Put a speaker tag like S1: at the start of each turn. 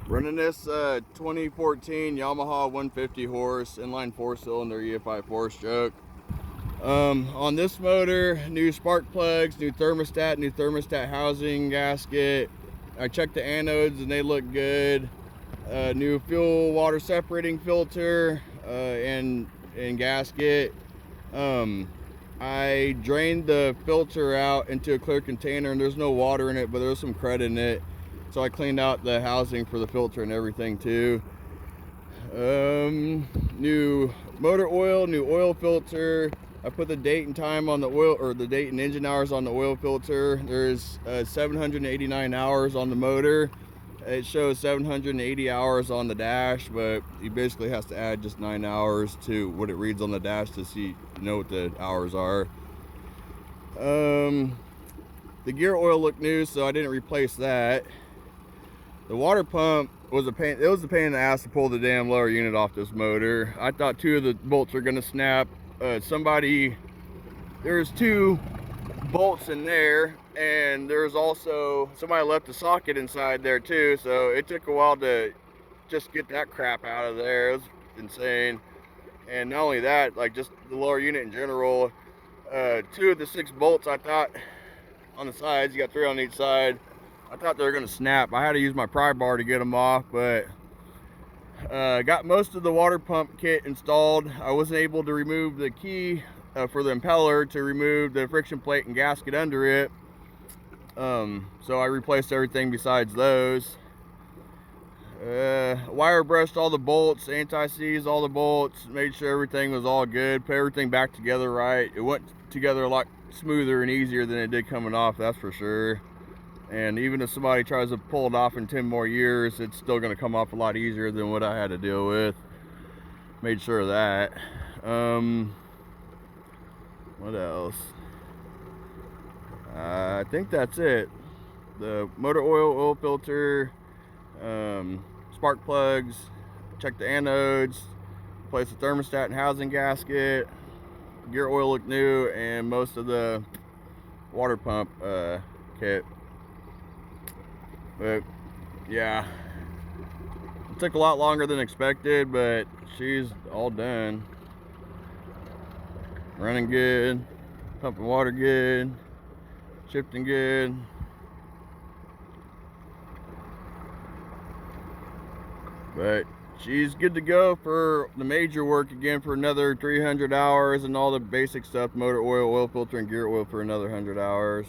S1: Running this 2014 Yamaha 150 horse inline 4-cylinder EFI 4-stroke. On this motor, new spark plugs, new thermostat housing gasket. I checked the anodes and they look good. New fuel water separating filter and gasket. I drained the filter out into a clear container and there's no water in it, but there's some crud in it. So I cleaned out the housing for the filter and everything too. New motor oil, new oil filter. I put the date and time on the oil, or the date and engine hours on the oil filter. There's 789 hours on the motor. It shows 780 hours on the dash, but he basically has to add just 9 hours to what it reads on the dash to know what the hours are. The gear oil looked new, so I didn't replace that. The water pump was a pain. It was a pain in the ass to pull the damn lower unit off this motor. I thought 2 of the bolts were gonna snap. There's 2 bolts in there, and there's also somebody left a socket inside there too, so it took a while to just get that crap out of there. It was insane. And not only that, like just the lower unit in general, 2 of the 6 bolts I thought on the sides, you got 3 on each side, I thought they were gonna snap. I had to use my pry bar to get them off, but got most of the water pump kit installed. I wasn't able to remove the key for the impeller to remove the friction plate and gasket under it. So I replaced everything besides those. Wire brushed all the bolts, anti-seize all the bolts, made sure everything was all good, put everything back together right. It went together a lot smoother and easier than it did coming off, that's for sure. And even if somebody tries to pull it off in 10 more years, it's still going to come off a lot easier than what I had to deal with. Made sure of that. What else? I think that's it. The motor oil filter, spark plugs, check the anodes, replace the thermostat and housing gasket, gear oil looked new, and most of the water pump kit. But yeah, it took a lot longer than expected, but she's all done. Running good, pumping water good, shifting good. But she's good to go for the major work again for another 300 hours, and all the basic stuff, motor oil, oil filter, and gear oil for another 100 hours.